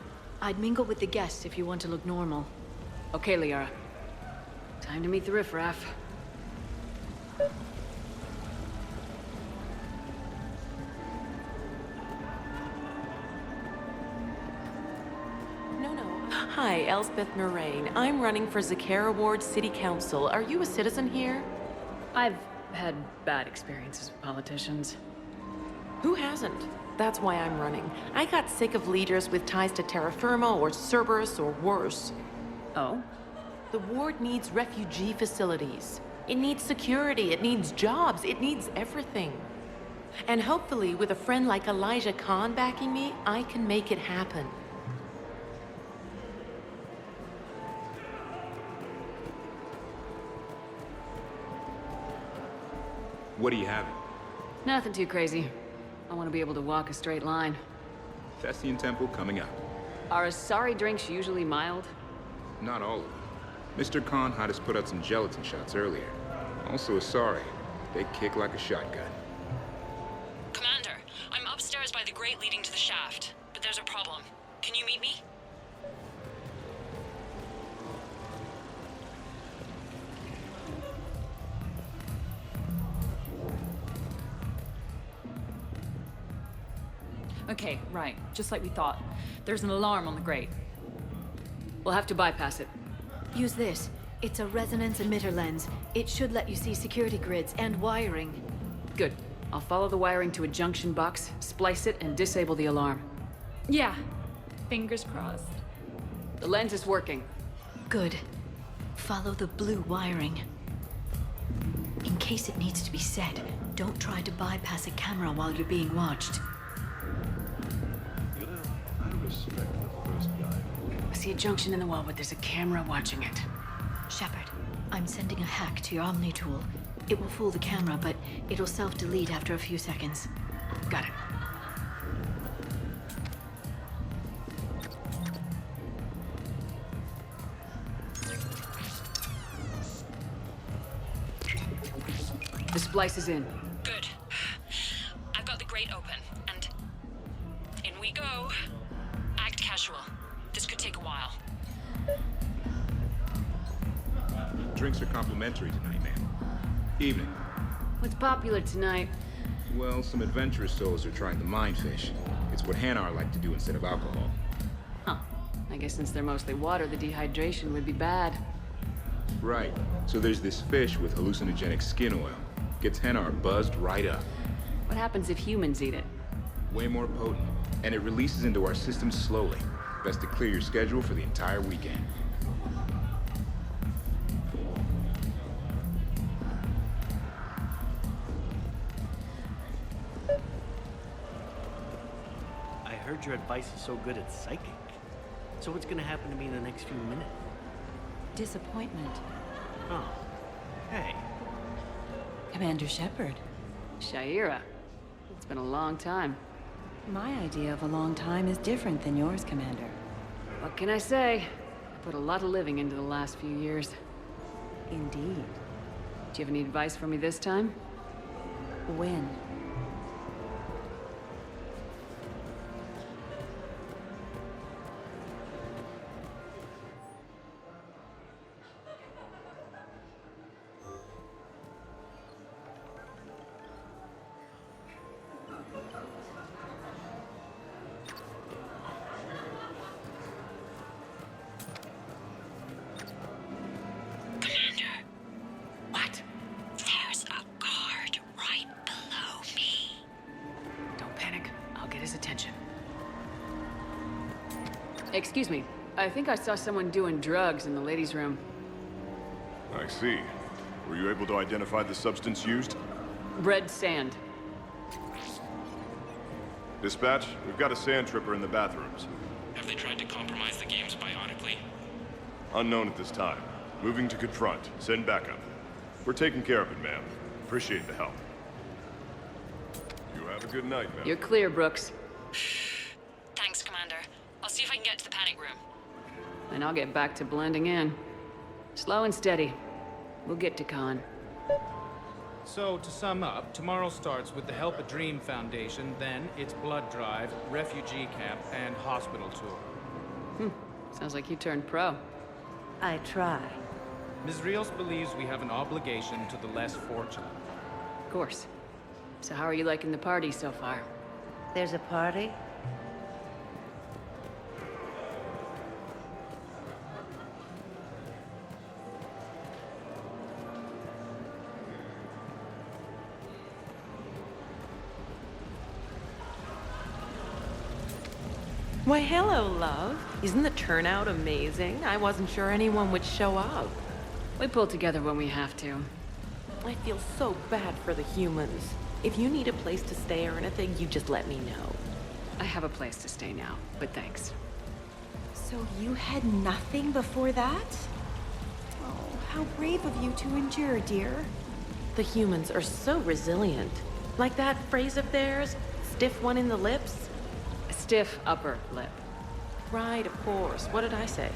S6: I'd mingle with the guests if you want to look normal.
S5: Okay, Liara. Time to meet the riffraff.
S11: Hi, Elspeth Moraine. I'm running for Zakara Ward City Council. Are you a citizen here?
S5: I've had bad experiences with politicians.
S11: Who hasn't? That's why I'm running. I got sick of leaders with ties to terra firma or Cerberus or worse.
S5: Oh?
S11: The ward needs refugee facilities. It needs security, it needs jobs, it needs everything. And hopefully, with a friend like Elijah Khan backing me, I can make it happen.
S12: What do you have?
S5: Nothing too crazy. I want to be able to walk a straight line.
S12: Thessian Temple coming up.
S5: Are Asari drinks usually mild?
S12: Not all of them. Mr. Khan had us put out some gelatin shots earlier. Also Asari. They kick like a shotgun.
S1: Commander, I'm upstairs by the grate leading to the shaft, but there's a problem. Can you meet me?
S8: Okay, right. Just like we thought. There's an alarm on the grate.
S5: We'll have to bypass it.
S6: Use this. It's a resonance emitter lens. It should let you see security grids and wiring.
S5: Good. I'll follow the wiring to a junction box, splice it, and disable the alarm.
S8: Yeah. Fingers crossed.
S5: The lens is working.
S6: Good. Follow the blue wiring. In case it needs to be said, don't try to bypass a camera while you're being watched.
S5: I see a junction in the wall, but there's a camera watching it.
S6: Shepard, I'm sending a hack to your Omni tool. It will fool the camera, but it'll self-delete after a few seconds.
S5: Got it. Splice is in.
S1: Good. I've got the grate open, and in we go. Act casual. This could take a while.
S12: Drinks are complimentary tonight, ma'am. Evening.
S5: What's popular tonight?
S12: Well, some adventurous souls are trying the mindfish. It's what Hanar like to do instead of alcohol.
S5: Huh. I guess since they're mostly water, the dehydration would be bad.
S12: Right. So there's this fish with hallucinogenic skin oil. Gets Hanar buzzed right up.
S5: What happens if humans eat it?
S12: Way more potent. And it releases into our system slowly. Best to clear your schedule for the entire weekend.
S18: I heard your advice is so good at psychic. So what's gonna happen to me in the next few minutes?
S4: Disappointment.
S18: Oh. Hey.
S4: Commander Shepard.
S5: Shaira. It's been a long time.
S4: My idea of a long time is different than yours, Commander.
S5: What can I say? I put a lot of living into the last few years.
S4: Indeed.
S5: Do you have any advice for me this time?
S4: When?
S5: Excuse me. I think I saw someone doing drugs in the ladies' room.
S9: I see. Were you able to identify the substance used?
S5: Red sand.
S9: Dispatch, we've got a sand tripper in the bathrooms.
S14: Have they tried to compromise the games bionically?
S9: Unknown at this time. Moving to confront. Send backup. We're taking care of it, ma'am. Appreciate the help. You have a good night, ma'am.
S5: You're clear, Brooks.
S1: Thanks, Commander. I'll see if I can get to the panic room.
S5: And I'll get back to blending in. Slow and steady. We'll get to Khan.
S23: So, to sum up, tomorrow starts with the Help a Dream Foundation, then it's blood drive, refugee camp, and hospital tour.
S5: Sounds like you turned pro.
S4: I try.
S23: Ms. Rios believes we have an obligation to the less fortunate.
S5: Of course. So how are you liking the party so far?
S4: There's a party?
S11: Why, hello, love. Isn't the turnout amazing? I wasn't sure anyone would show up.
S5: We pull together when we have to.
S11: I feel so bad for the humans. If you need a place to stay or anything, you just let me know.
S5: I have a place to stay now, but thanks.
S24: So you had nothing before that? Oh, how brave of you to endure, dear.
S11: The humans are so resilient. Like that phrase of theirs, stiff one in the lips.
S5: Stiff upper lip.
S11: Right, of course. What did I say?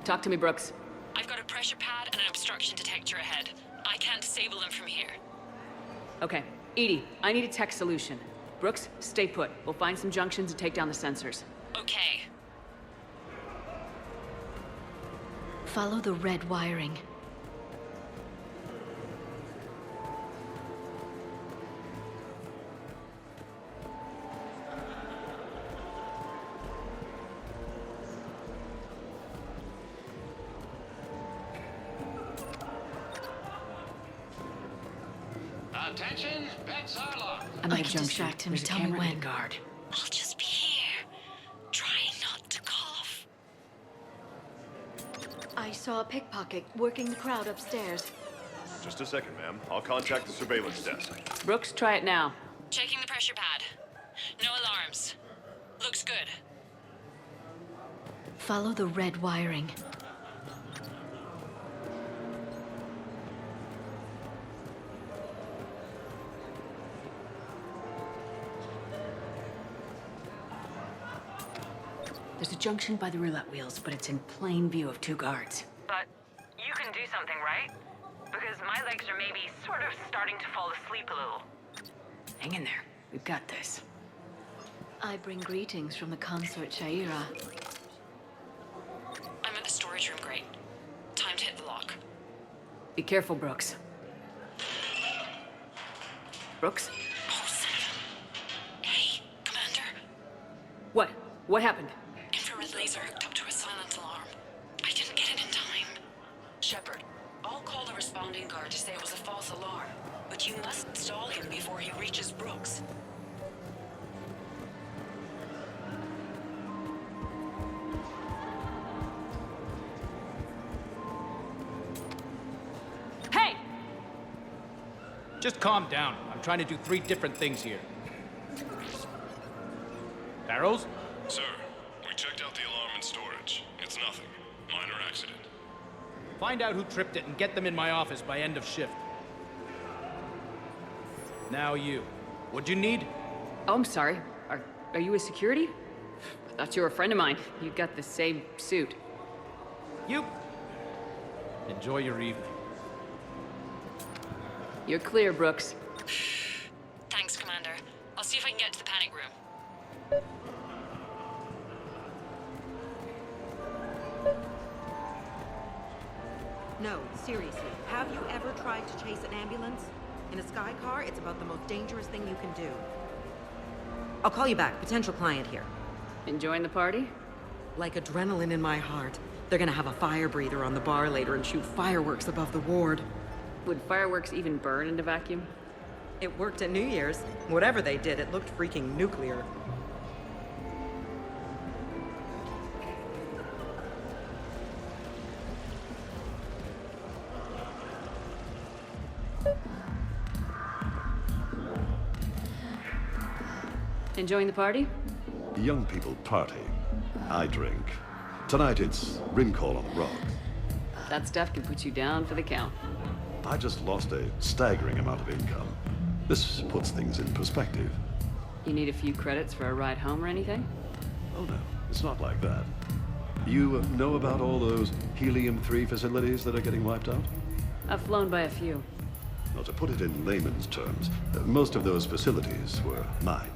S5: Talk to me, Brooks.
S1: I've got a pressure pad and an obstruction detector ahead. I can't disable them from here.
S5: Okay. Edie, I need a tech solution. Brooks, stay put. We'll find some junctions and take down the sensors.
S1: Okay.
S6: Follow the red wiring.
S2: Attention, beds are locked.
S5: I'm
S6: I can distract him. Tell me when.
S5: Guard.
S1: I'll just be here, trying not to cough.
S6: I saw a pickpocket working the crowd upstairs.
S9: Just a second, ma'am. I'll contact the surveillance desk.
S5: Brooks, try it now.
S1: Checking the pressure pad. No alarms. Looks good.
S6: Follow the red wiring.
S5: There's a junction by the roulette wheels, but it's in plain view of 2 guards.
S11: But you can do something, right? Because my legs are maybe sort of starting to fall asleep a little.
S5: Hang in there. We've got this.
S6: I bring greetings from the consort Shaira.
S1: I'm at the storage room, great. Time to hit the lock.
S5: Be careful, Brooks. Brooks?
S1: Oh, son of a... Hey, Commander.
S5: What? What happened?
S1: Infrared laser hooked up to a silent alarm. I didn't get it in time. Shepard, I'll call the responding guard to say it was a false alarm. But you must stall him before he reaches Brooks.
S5: Hey!
S23: Just calm down. I'm trying to do 3 different things here. Barrows?
S9: Sir, we checked out the alarm in storage. It's nothing. Minor accident.
S23: Find out who tripped it and get them in my office by end of shift. Now you. What'd you need?
S5: Oh, I'm sorry. Are you a security? I thought you were a friend of mine. You got the same suit.
S23: You. Enjoy your evening.
S5: You're clear, Brooks.
S1: Thanks, Commander. I'll see if I can get to the panic room.
S15: No, seriously. Have you ever tried to chase an ambulance? In a sky car, it's about the most dangerous thing you can do. I'll call you back. Potential client here.
S5: Enjoying the party?
S15: Like adrenaline in my heart. They're gonna have a fire breather on the bar later and shoot fireworks above the ward.
S5: Would fireworks even burn in a vacuum?
S15: It worked at New Year's. Whatever they did, it looked freaking nuclear.
S5: Enjoying the party?
S16: Young people party. I drink. Tonight it's ring call on the rock.
S5: That stuff can put you down for the count.
S16: I just lost a staggering amount of income. This puts things in perspective.
S5: You need a few credits for a ride home or anything?
S16: Oh no, it's not like that. You know about all those Helium-3 facilities that are getting wiped out?
S5: I've flown by a few.
S16: Well, to put it in layman's terms, most of those facilities were mine.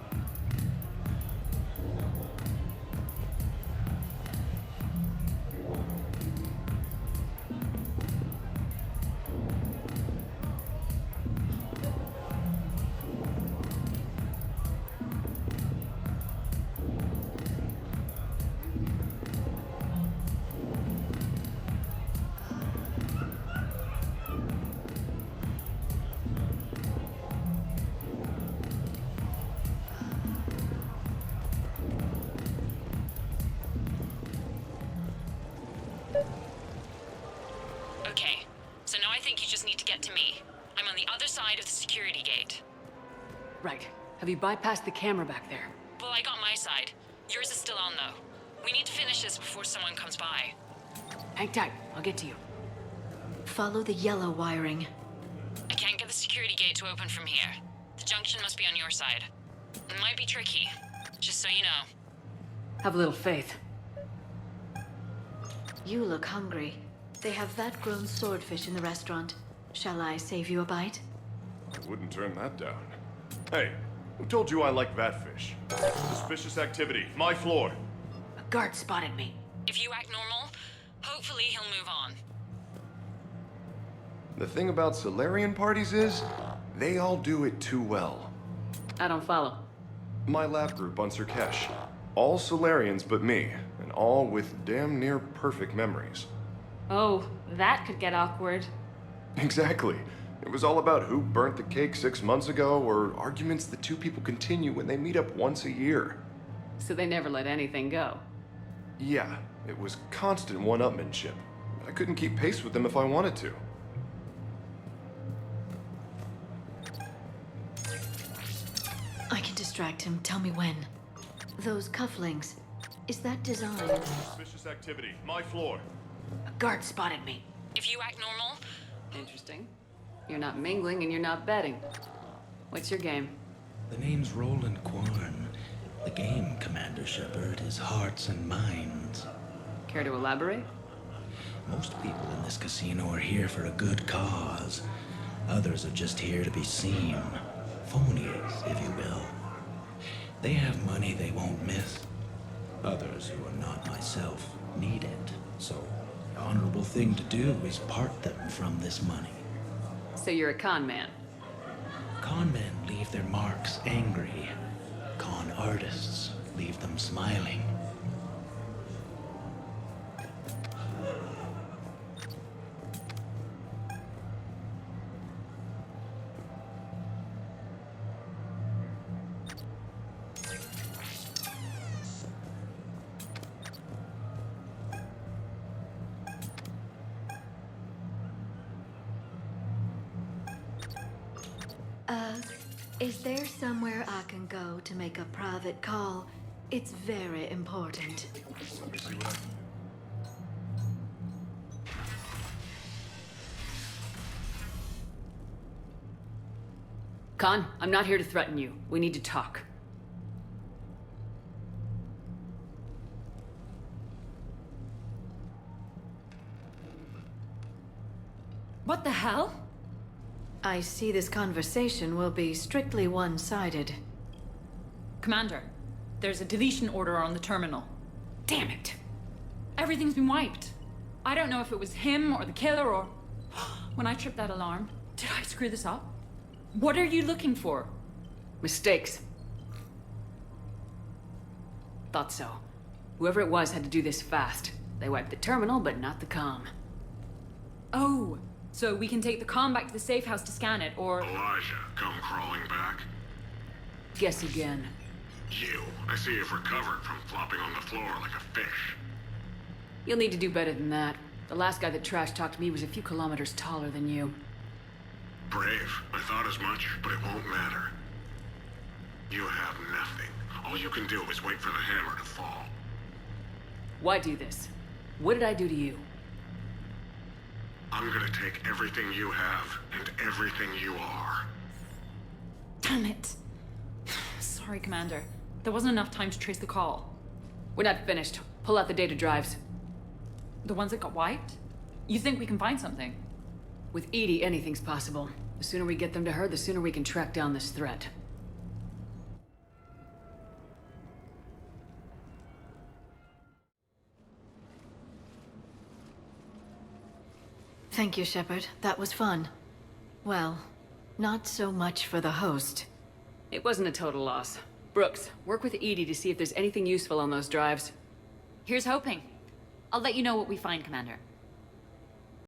S1: Okay, so now I think you just need to get to me. I'm on the other side of the security gate.
S5: Right. Have you bypassed the camera back there?
S1: Well, I got my side. Yours is still on, though. We need to finish this before someone comes by.
S5: Hang tight. I'll get to you.
S6: Follow the yellow wiring.
S1: I can't get the security gate to open from here. The junction must be on your side. It might be tricky, just so you know.
S5: Have a little faith.
S6: You look hungry. They have vat-grown swordfish in the restaurant. Shall I save you a bite?
S9: I wouldn't turn that down. Hey, who told you I like vatfish? Suspicious activity. My floor.
S5: A guard spotted me.
S1: If you act normal, hopefully he'll move on.
S9: The thing about Solarian parties is, they all do it too well.
S5: I don't follow.
S9: My lab group on Sirkesh. All Solarians but me, and all with damn near perfect memories.
S8: Oh, that could get awkward.
S9: Exactly. It was all about who burnt the cake 6 months ago, or arguments the two people continue when they meet up once a year.
S5: So they never let anything go.
S9: Yeah, it was constant one-upmanship. I couldn't keep pace with them if I wanted to.
S6: I can distract him. Tell me when. Those cufflinks. Is that design?
S9: Suspicious activity. My floor.
S5: A guard spotted me.
S1: If you act normal,
S5: Interesting. You're not mingling and you're not betting. What's your game?
S3: The name's Roland Quarn. The game, Commander Shepard, is hearts and minds.
S5: Care to elaborate?
S3: Most people in this casino are here for a good cause. Others are just here to be seen. Phonies, if you will. They have money they won't miss. Others, who are not myself, need it. So, the honorable thing to do is part them from this money.
S5: So you're a con man?
S3: Con men leave their marks angry. Con artists leave them smiling.
S6: Is there somewhere I can go to make a private call? It's very important.
S9: Let me see what
S5: Con, I'm not here to threaten you. We need to talk.
S8: What the hell?
S6: I see this conversation will be strictly one-sided.
S8: Commander, there's a deletion order on the terminal. Damn it! Everything's been wiped. I don't know if it was him or the killer or... When I tripped that alarm, did I screw this up? What are you looking for?
S5: Mistakes. Thought so. Whoever it was had to do this fast. They wiped the terminal, but not the comm.
S8: Oh, so we can take the comm back to the safe house to scan it, or...
S13: Elijah, come crawling back.
S5: Guess again.
S13: You. I see you've recovered from flopping on the floor like a fish.
S5: You'll need to do better than that. The last guy that trash-talked me was a few kilometers taller than you.
S13: Brave. I thought as much, but it won't matter. You have nothing. All you can do is wait for the hammer to fall.
S5: Why do this? What did I do to you?
S13: I'm gonna take everything you have and everything you are.
S8: Damn it. Sorry, Commander. There wasn't enough time to trace the call.
S5: We're not finished. Pull out the data drives.
S8: The ones that got wiped? You think we can find something?
S5: With Edie, anything's possible. The sooner we get them to her, the sooner we can track down this threat.
S6: Thank you, Shepard. That was fun. Well, not so much for the host.
S5: It wasn't a total loss. Brooks, work with Edie to see if there's anything useful on those drives.
S8: Here's hoping. I'll let you know what we find, Commander.